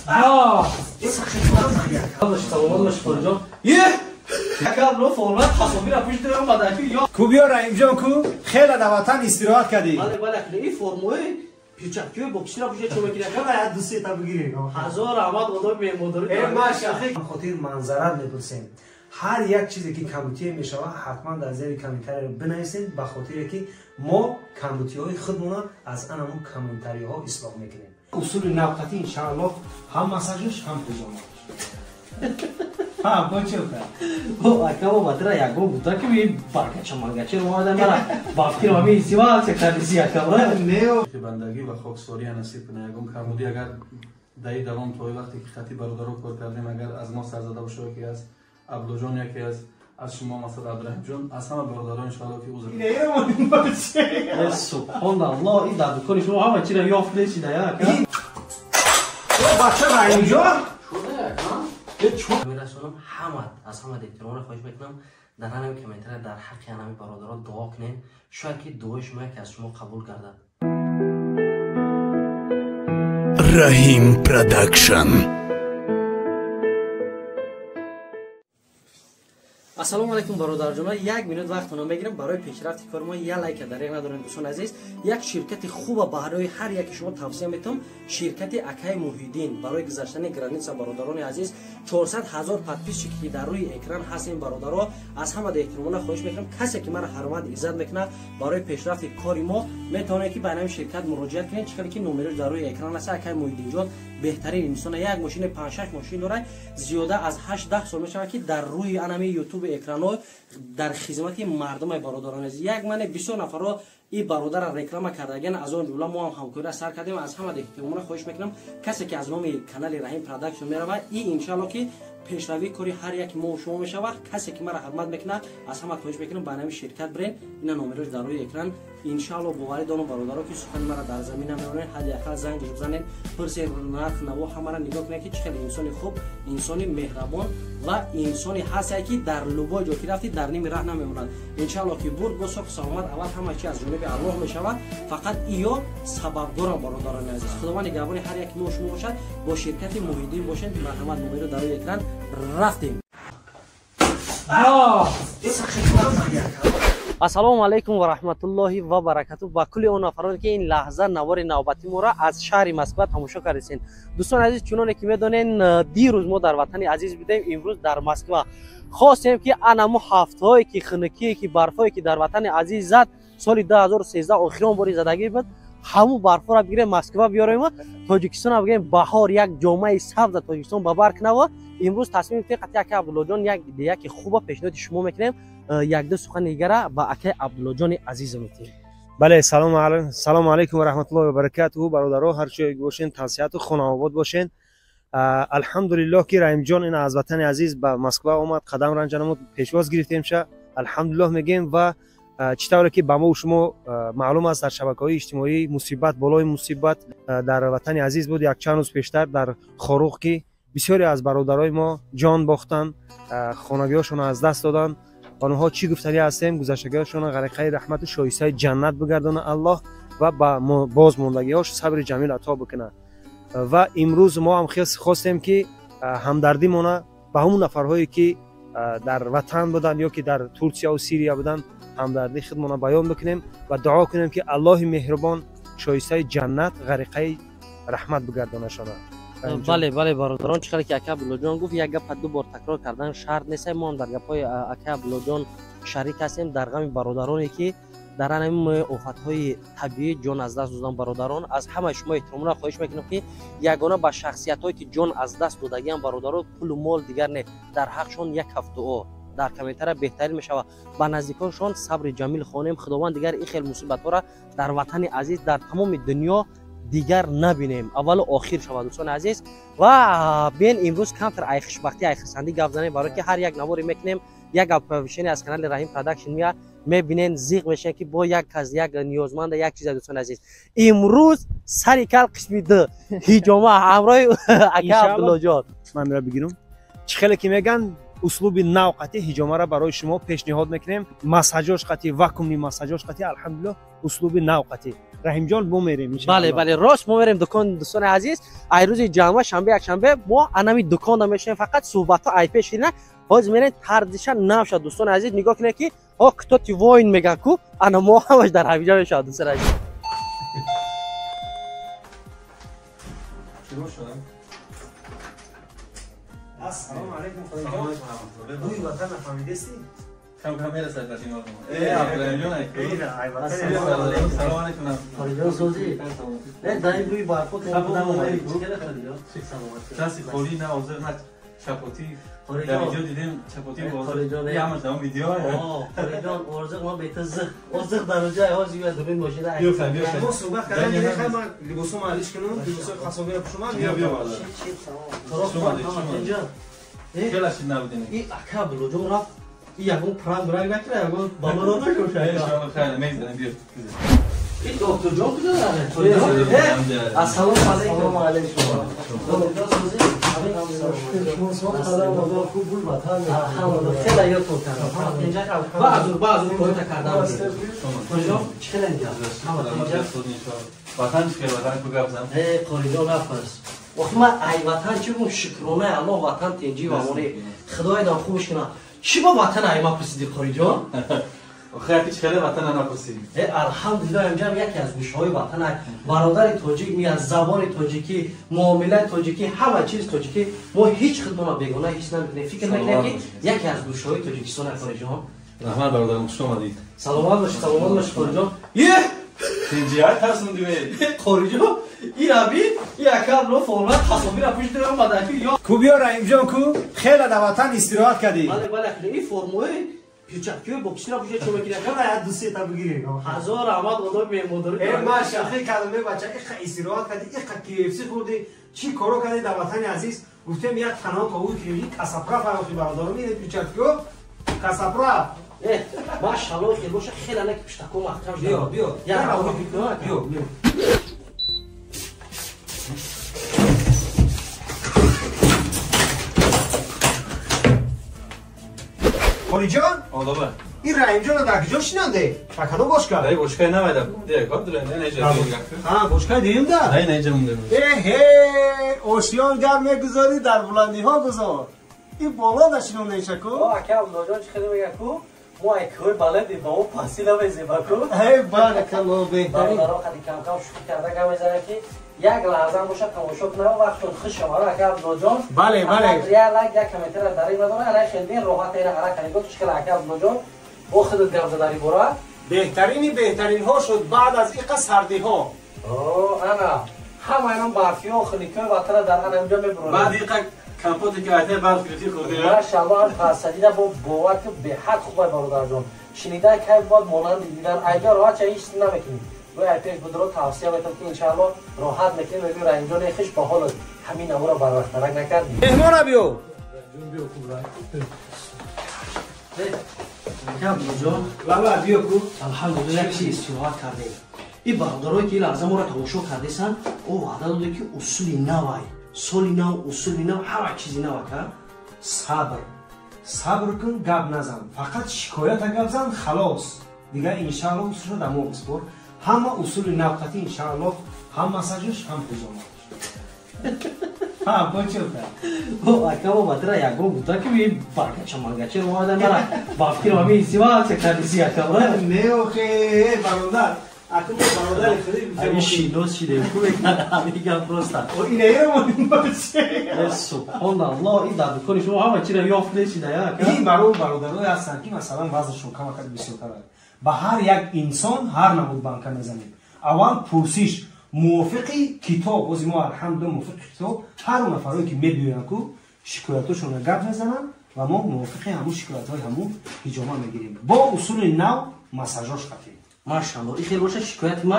ها والله سلام الله شکر جان کابلو فرمت حسابی را پیش دارم بعد یا کو بیا رحیم جان کو خیلی در وطن استراحت کردی بله این فرمای پیچکی بوکسی را پیش چوبه کردن بعد دو سه تا بگیریم هزار احمد خدای میمودر ماشاءالله خاطر منظره میپرسیم هر یک چیزی که کمبودی میشه حتما در زیر کامنتر رو بنویسید به خاطر که ما کمبودی های خودمون از انمون کامنتری ها اصلاح میکنیم اصول نوقتی ان شاء الله هم مساجش هم پیجامه ها بچه او اکا ماترا یگو بودا که می باکچ مانگچه رو آدم مرا بافتی رو می سیوا سکتریسی اکا نه بندگی و خاکساری نصیب کنه یگم کمبودی اگر دایی دوام تا وقتی که خطی برادرو کار کردیم اگر از ما سرزده باشه که از ابلو جان یکی از شما مثلا عبدالرحیم جان از همه برادران ان شاء الله که عذر نه باشه سبحان الله این در دکان شما همه چی را یافت چی دیا بچه رحیم جان میرسونم همه از همه احترام خواهش میکنم در همین کامنتر در حق همه برادران دعا کنین شاید که دعای شما که از شما قبول گردد رحیم پروداکشن. السلام علیکم برادر جان، یک منوت وقتتون رو بگیرم برای پیشرفت کار ما یه لایک در ندارین دوستان عزیز. یک شرکت خوب برای هر یک شما توصیه میتونم، شرکت اکای محیدین برای گذشتن گرانیت برادران عزیز 400,000 پادپیس که در روی اکران هستین برادرها از همه احترامانه خواهش میکنم کسی که مرا حرمت عزت میکنه برای پیشرفت کار ما میتونه که به نام شرکت مراجعه کنین، چون که نمرش در روی اکران هست. اکای محیدین جان بهترین انسان یک ماشین 5 6 ماشین داره زیاده از 8 10 سال میشه که در روی انمی یوتیوب اکرانو در خدمت مردم برادران عزیز یک من 20 نفر رو این برادر را رکلام کردگن از اون جمله ما هم همکاری سر کردیم. از همه احترامانه خواهش میکنم کسی که از نام کانال رحیم پروداکشن میره این ان شاء الله که پیشروی کاری هر یک ما و شما میشه و کسی که مرا حرمت میکنه از همه خواهش میکنم به نام شرکت برین اینا نمرش در روی اکران ان شاء الله باوری دانو برادرها که سخن مرا در زمین میمونه حد اقل زنگ بزنین پرس نرخ نوا همه را نگاه کنید که چقدر انسان خوب انسان مهربان و انسانی هست که در لوبای جو که رفتی در نیم راه نمیموند. ان شاء الله که برد با صحت سلامت اول همه چی از جانب الله میشود، فقط ایو سببگار برادران عزیز. خداوند نگهبان هر یک ما شما باشد، با شرکت محیدین باشین. مرحمت نمیر در روی اکران رفتیم. السلام علیکم و رحمت الله و برکاته با کل اون افرادی که این لحظه نوار نوبتی ما را از شهر مسکو تماشا کردین. دوستان عزیز چنانه که میدونین دیروز ما در وطن عزیز بودیم، امروز در مسکو خواستیم که انمو هفتهایی که خنکی که برفایی که در وطن عزیز زد سال 2013 آخرین باری زدگی بود همو برفا را بگیریم مسکو بیاریم و تاجیکستان بگیم بهار یک جامعه سبز تاجیکستان ببر کنه و امروز تصمیم گرفتیم قطعا که عبدالله جان یک دیگه که خوبه پیشنهاد شما میکنیم یک دو سخن دیگه با اکای عبدالله جان عزیز میتیم. بله سلام علیکم و رحمت الله و برکاته برادرها، هر جای باشین تنسیت و خانه آباد باشین. الحمدلله که رحیم جان این از وطن عزیز به مسکو اومد قدم رنج نمود پیشواز گرفتیم شه الحمدلله میگیم و چطوره که به ما و شما معلوم است در شبکه‌های اجتماعی مصیبت بالای مصیبت در وطن عزیز بود. یک چند روز پیشتر در خاروق که بسیاری از برادرای ما جان باختن، خانگی‌هاشون از دست دادن. آنها چی گفتنی هستیم گذشتگیشون غرقه رحمت و شایسته جنت بگردونه الله و با باز موندگی‌هاش صبر جمیل عطا بکنه. و امروز ما هم خواستیم که همدردی مونه به همون نفرهایی که در وطن بودن یا که در ترکیه و سوریه بودن همدردی خودمون بیان بکنیم و دعا کنیم که الله مهربان شایسته جنت غرقه رحمت بگردونه شونه. بله برادران چقدر که اکا عبدالله جان گفت یک گپ دو بار تکرار کردن شرط نیست. ما هم در گپای اکا عبدالله جان شریک هستیم در غم برادرانی که در این آفت‌های طبیعی جان از دست دادن برادران. از همه شما احترام خواهش میکنم که یگانه با شخصیت‌هایی که جان از دست دادگیان برادران پول و مال دیگر نه در حقشون یک هفته در کامنتر بهترین میشه و با نزدیکانشون صبر جمیل خوانیم. خداوند دیگر این خیلی مصیبت ها را در وطن عزیز در تمام دنیا دیگر نبینیم، اول و آخر شود دوستان عزیز. و بین امروز کمتر ایخشبختی ایخسندی گپ زنیم برای که هر یک نواری میکنیم یک اپلیکیشن از کانال رحیم پروداکشن میاد میبینین زیغ میشه که با یک از یک نیازمند یک چیز دوستان عزیز. امروز سری کل قسمی ده هیجامه همراه اکا عبدالله جان من میرم بگیرم چه خیلی که میگن اسلوب نو قطعی حجامه را برای شما پیشنهاد میکنیم. مساجاش قطعی واکومی مساجاش قطعی الحمدلله اسلوب نو قطعی. رحیم جان ما میریم ان شاء الله. بله راست ما میریم دکان دوستان عزیز. ای روز جمعه شنبه یک شنبه ما انمی دکان دا میشیم فقط صحبت ها ای پیش نه. باز میرین تردیشا نمیشه دوستان عزیز نگاه کنید که ها کتاتی واین میگه کو انا ما همش در همینجا میشه دوستان عزیز. شروع شدم. السلام علیکم خانم. دوی وطن فهمیدستی؟ کم میرسه قدیم آقا. ابراهیم جان سلام علیکم. خالیجان سوزی. نه دایی روی بارکو که کسی خوری نه حاضر نه چپاتی در ویدیو دیدیم چپاتی بازار یه همه تمام ویدیو خالیجان ارزق ما بیتز ارزق درجه هاجی و دورین ماشین بیا ما صحبت کردیم میخوایم لباسو معلش کنم لباسو خاصو میره پشما بیا اینجا خیلیش نبودین این اکا بلوجو رفت این یکون پرام برای بکره یکون بالا رو داشت ان شاء الله خیلی میزنیم بیا این دکتر جان کجا داره؟ السلام علیکم. السلام علیکم. دکتر سوزی. سلام علیکم. خوب بود وطن. خیلی یادتون کردم. اینجا بعض کارا کردم. کجا؟ چه اینجا؟ وطن چه وطن کو گفتم؟ قالیجان نفس. وقتی من ای وطن چه بگم شکرانه الله وطن تنجی و امانی خدای دام خوبش کنه. چی با وطن ای ما پرسیدی قالیجان؟ خیلی چخله وطن نپرسیدیم. الحمدلله اینجا یکی از گوشه‌های وطن برادر تاجیک می از زبان تاجیکی معامله تاجیکی همه چیز تاجیکی ما هیچ خدمت بیگانه هیچ نمی‌کنیم. فکر می‌کنم که یکی از گوشه‌های تاجیکستان قالیجان. رحمان برادرم خوش آمدید. سلامت باش قالیجان. تنجیات هستم دیگه. قالیجان این ابی یکم لو فرمت حسابی را پیش دارم مدتی یا کو بیا رحیم جان کو خیلی در وطن استراحت کردی. بله این فرمای پیچکی بوکسی را پیش چه میگیره کار دوستی تا بگیریم. هزار احمد خدا میمونداره. ما شخصی کلمه بچه که استراحت کردی یک کیفسی خوردی چی کارو کردی در وطن عزیز گفتم یک تنها کاوی که یک کسپرا فراخی برادر میره پیچکی کسپرا ماشاءالله که باشه خیلی نک پیشتکو محترم بیا یا بیا خالی جان آدابه این رحیم جان در کجا شنانده؟ فکرو باشکا دایی باشکای نمیده دیگه کار داره نه نجا ها باشکای دیم ده دایی نجا مونده اوشیان گرم میگذاری در بلندی ها گذار این بالا نشنون نیشکو اکم ناجان چی خیلی میگه کو ما اکوی بلدی با اون پاسیلا بزیبا کو ای بارکالله بهترین برادرها خیلی کم شوخی کرده گم میزنه که یک لحظه هم باشه تماشا کنه و وقت خوش شما اکم ناجان بله یا لگ یک کمیتر در این مداره علی خیلی راحت اینه هر کنی گفت چه اکم ناجان با خودت گرد داری برا بهترین ها شد بعد از این سردی ها انا همه اینم برفی ها خلیکه وطن در انا اینجا میبرونه بعد این کمپوتی که ایده برف گرفتی خوردی ماشاءالله هم پسندیده با باور که به حد خوبه برادر جان شنیده که باید مانند دیدن اینجا راحت هیچ نمیکنیم روی پیش بدرو توصیه میتونم که انشاءالله راحت میکنیم و بیر اینجا نیخش با حال همین امور رو بر وقت ترک نکردیم مهمان بیو بابا بیو کو الحمدلله چی استراحت کردیم این برادرایی که لازم رو تماشا کردیسن او وعده داده که اصولی نوای سولی نو اصولی نو هر چیزی نو که صبر کن گپ نزن فقط شکایت گپ زن خلاص دیگه انشاءالله اصول رو دمو بسپر همه اصول نوقتی انشاءالله هم مساجش هم پیجامش ها بچه او اکا ما مدرا یاگو بودا که می باگه چمانگه چه رو آدم مرا بافتیر و می سیوا چه کردی اکا نه اوکی برادر اکا برادر خیلی این شیلوس شیده خوبه میگم پروستا او اینه رو مونیم باشه سبحان الله این در بکنی شما همه چی رو یافت نشیده یا این برادرای هستن که مثلا وزنشون کم کم بسیارتره با هر یک انسان هر نمود بانک میزنیم اول پرسیش موافقی کتاب از ما الحمدلله موافق کتاب هر اون نفرایی که میبینن که شکایتاشون گپ میزنن و ما موافقی همون شکایت‌های همون حجامه میگیریم با اصول نو مساجاش قطعی ماشاءالله این خیلی باشه شکایت ما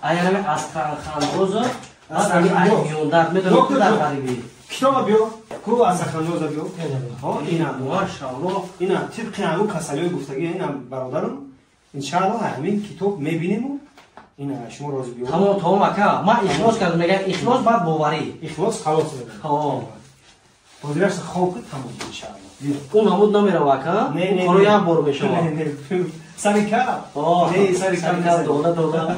ایام از خانواز از میون در میدونم که در غریبی کتاب بیو کو از خانواز بیو ها اینا ماشاءالله اینا طبق همون کسایی گفتگی اینا برادرم ان شاء الله همین کتاب میبینیم اینا شما راضی بیو تمام اکا ما اخلاص کردم میگم اخلاص بعد باوری اخلاص خلاص میگم ها بودرس خوب تمام ان شاء الله اون نمود نمیره واکا خورو یک بار میشوه سرکا نه سرکا دوله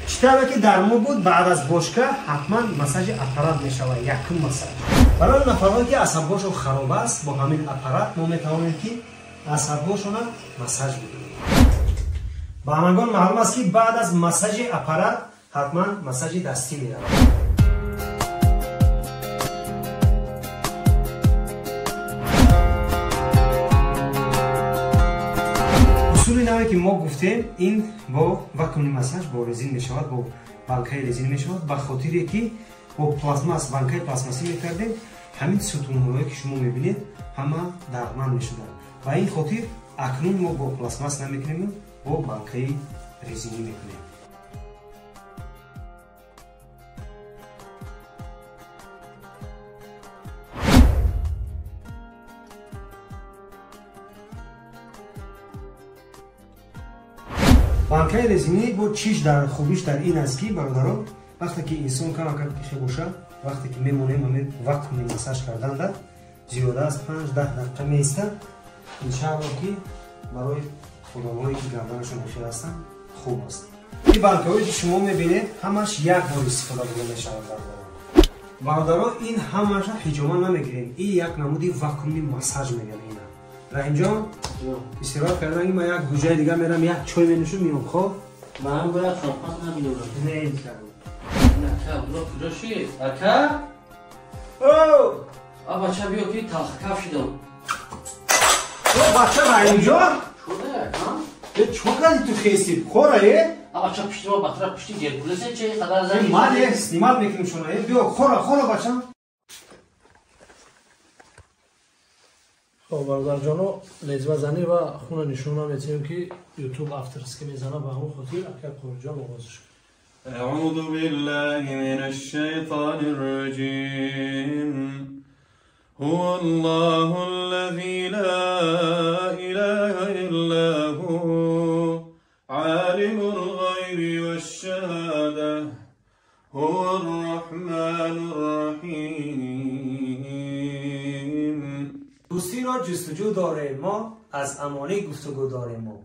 چطوره که در ما بود بعد از باشگاه حتما مساج اپارات میشود یکم مساج برای نفرانی که عصب‌هاشون خراب است با همین اپارات ما میتوانیم که عصب‌هاشون مساج بدیم. با همگان معلوم است که بعد از مساج اپارات حتما مساج دستی میرود. اصولی نوعی که ما گفتیم این با واکوم مساج با رزین میشود با بانکای رزین میشود به خاطری که با پلاسماس بانکای پلاستماسی میکردیم همین ستون‌هایی که شما میبینید همه داغمن میشدن و این خاطر اکنون ما با پلاستماس نمیکنیم با بانکای رزینی میکنیم. بانکای رزینی با چیش در خوبیش در این است که برادران وقتی که انسان کم پیخه باشه وقتی که میمونیم همین واکوم مساج کردن در زیاده از 5-10 دقیقه میسته انشاءالله که برای خودمایی که گردنشون نخیر هستن خوب است. این بانکایی که شما میبینید همش یک بار استفاده بوده میشود برادران این همش حجامه نمیگیریم این یک نمودی واکوم مساج میگن اینا. رحیم جان استراحت کردن که من یک گوجه دیگه میرم یک چای بنوشم میام خب من باید شامپان نمیدونم نه این کارو نه بلو کجا شید اکا او بچه بیا که تلخ کف شدم بچه رحیم جان شده اکا به چون کردی تو خیستی خوره بچه پشتی ما بطرف پشتی گرگولسه چه قدر زنی مال یک استیمال میکنیم شما بیا خوره بچه خب برادر جانو لزبه زنی و خونه نشون هم میتونیم که یوتیوب افترس که میزنه به همون خاطر اکر خورجان آغازش کنیم. أعوذ بالله من الشيطان الرجيم هو الله الذي لا إله إلا هو عالم الغيب والشهادة هو الرحمن الرحيم. دوستی را جستجو داره ما از امانه گفتگو داره ما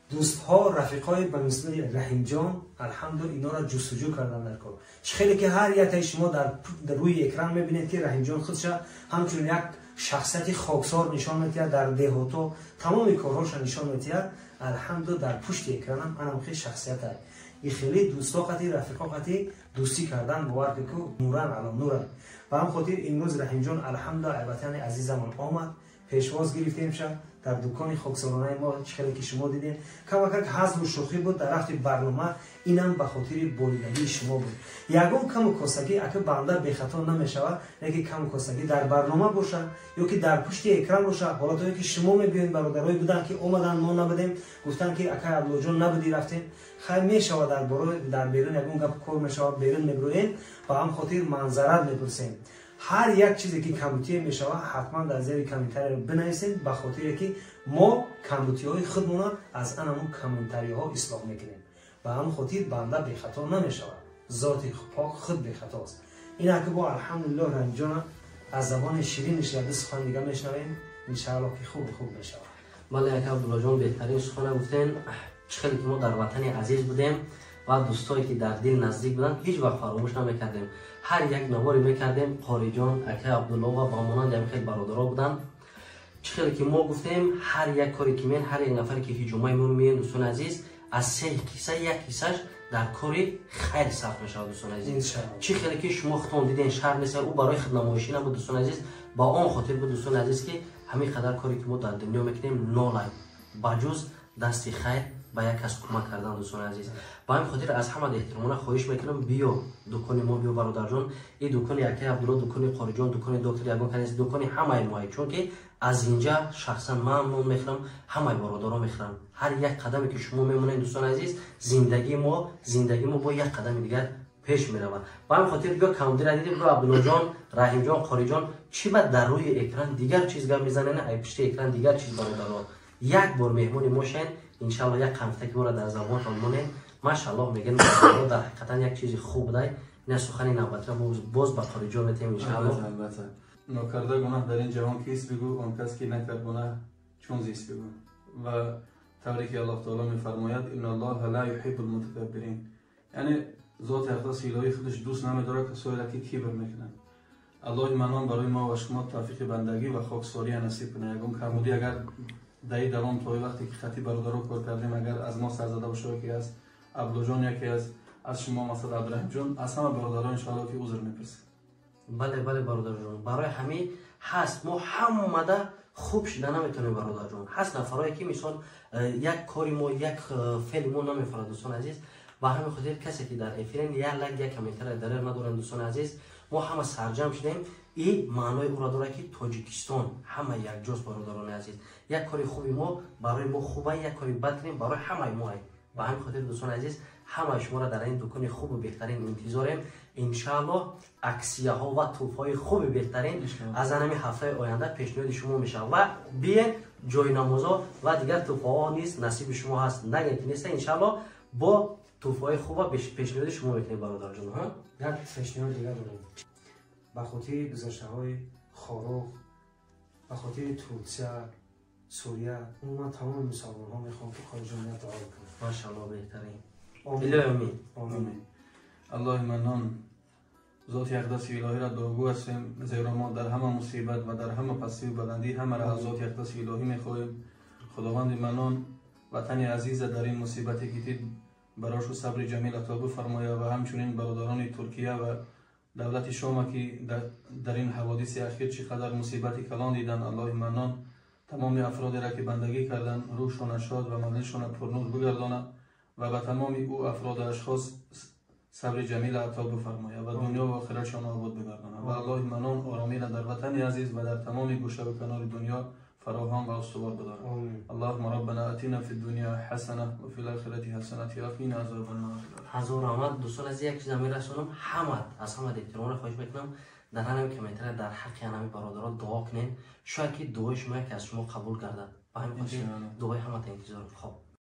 دوست ها رفیق های به مثل رحیم جان الحمدلله اینا را جستجو کردن در کار خیلی که هر یک شما در روی اکران میبینید که رحیم جان خودش همچون یک شخصیت خاکسار نشان میدهد در دهاتو تمام کارهاش نشان میدهد الحمدلله در پشت اکران هم خیلی شخصیت است این خیلی دوستا قتی رفیقا قتی دوستی کردن باور که نورن علام نورن و هم خاطر امروز رحیم جان الحمدلله البته عزیزمون آمد پیشواز گرفتیم شد در دکان خاکسارانه ما چخیلی که شما دیدین کمک حزب و شوخی بود در وقت برنامه اینم به خاطر بولیدگی شما بود یگون کم کاسگی اگه بنده بی خطا نمیشود یکی کم کاسگی در برنامه باشه یا که در پشت اکران باشه حالا تو که شما میبینید برادرای بودن که اومدن ما نبودیم گفتن که اگه عبدالله جان نبودی رفتیم خیر میشود در بیرون یگون گپ کار میشود بیرون میبروین و هم خاطر منظرت میپرسیم هر یک چیزی که کمیتی میشود حتما در زیر کامنتری رو بنویسید به خاطر که ما کمیتی های خودمون از همون کامنتری ها اصلاح میکنیم و هم خاطر بنده بی خطا نمیشود ذات پاک خود بی خطا است این که با الحمدلله رحیم جان از زبان شیرینش یاد سخن دیگه میشنویم ان شاء الله که خوب میشود. بله اکا عبدالله جان بهترین سخن گفتین چخیلی که ما در وطن عزیز بودیم و دوستایی که در دل نزدیک بودن هیچ وقت فراموش نمیکردیم هر یک نواری میکردیم قاری جان اکا عبدالله و با مانند هم خیلی برادرها بودن چخیلی که ما گفتیم هر یک کاری که هر یک نفری که هجومای ما میین دوستان عزیز از 3 کیسه یک کیسهش در کاری خیر صرف میشه دوستان عزیز چی خیلی که شما خودتون دیدین شهر نیست او برای خدمت‌نمایشی نبود دوستان عزیز با آن خاطر بود دوستان عزیز که همین قدر کاری که ما در دنیا میکنیم نولای بجز دستی خیر با یک کس کمک کردن دوستان عزیز با این خاطر از همه احترامانه خواهش میکنم بیا دکان ما بیا برادر جان این دکان یکی عبدالله دکان قاری جان دکان دکتر یگان کنیز دکان همه ما چون که از اینجا شخصا ممنون میخوام همه برادرها میخوام هر یک قدمی که شما میمونید دوستان عزیز زندگی ما با یک قدم دیگر پیش میره با این خاطر بیا کامنتر دیدیم رو عبدالله جان رحیم جان قاری جان چی بعد در روی اکران دیگر چیز گپ میزنه نه ای پشت اکران دیگر چیز برادرها یک بار مهمون ماشین ان شاء الله یک قمته که ما در زبان آلمانه ماشاءالله میگن در حقیقتا یک چیز خوب ده نه سخنی نباشه باز با قاری جان میتیم ان شاء الله نکرده گناه در این جهان کیست بگو، آن کس که نکرد گناه چون زیست بگو. و طوری که الله تعالی میفرماید ان الله لا يحب المتکبرین، یعنی ذات اقدس الهی خودش دوست نمیداره کسایی را که کبر میکنن. الله منان برای ما و شما توفیق بندگی و خاکساری نصیب کنه. یگم کمودی اگر دایی دوام تا وقتی که خطی برادر رو کار کردیم اگر از ما سرزده باشه که از ابلو جان یکی از شما مثلا عبدالرحیم جان، از همه برادران ان شاء الله که عذر میپرسیم. بله برادر جان، برای همه هست. ما همه خوب شده نمیتونیم برادر جان. هست نفرایی که مثلا یک کاری ما یک فعل ما نمیفرد دوستان عزیز. و همین خاطر کسی که در افرین یک لایک یک کامنت در ندارن دوستان عزیز، ما همه سرجم شدیم. این معنای او را داره که تاجیکستان همه یک جز برادران عزیز. یک کاری خوبی ما برای ما خوبه، یک کاری بد کنیم برای همه ما. و همین خاطر دوستان عزیز همه شما را در این دکان خوب و بهترین انتظاریم. انشاءالله عکسیه ها و توف های خوب بهترین از همین هفته آینده پیشنهاد شما میشه. و بیاین جای نمازها و دیگر توف ها نیست نصیب شما هست، نگید که نیست. انشاءالله با توف های خوب پیشنهاد شما میکنیم برادر جان. ها یک پیشنهاد دیگر داریم. به خاطر گذشته های خاروخ، به خاطر ترکیه، سوریه، عموما تمام مسلمان ها میخوام که خارج جمعیت دعا کنیم. ماشاءالله بهترین. آمین. آمین. الله منان ذات اقدس الهی را دعاگو هستیم، زیرا ما در همه مصیبت و در همه پستی و بلندی همه را از ذات اقدس الهی میخواهیم. خداوند منان وطن عزیز در این مصیبتی که دید براش صبر جمیل عطا بفرماید و همچنین برادران ترکیه و دولت شام که در این حوادث اخیر چقدر مصیبتی کلان دیدن. الله منان تمام افرادی را که بندگی کردن روحشان شاد و منزلشان پرنور بگرداند و به تمام او افراد اشخاص صبر جمیل عطا بفرماید و دنیا و آخرتشان آباد بگرداند. و الله منان آرامی را در وطن عزیز و در تمام گوشه و کنار دنیا فراهم و استوار بدارد. اللهم ربنا اتنا فی الدنیا حسنه و فی الاخره حسنه و قنا عذاب النار. هزار رحمت دوستان از یک چیز میرسونم، همه از همه احترام را خواهش میکنم در همین کامنت در حق همه برادران دعا کنین، شاید که دعای شما که از شما قبول گردد. با همین دعای همه تا انتظار. خب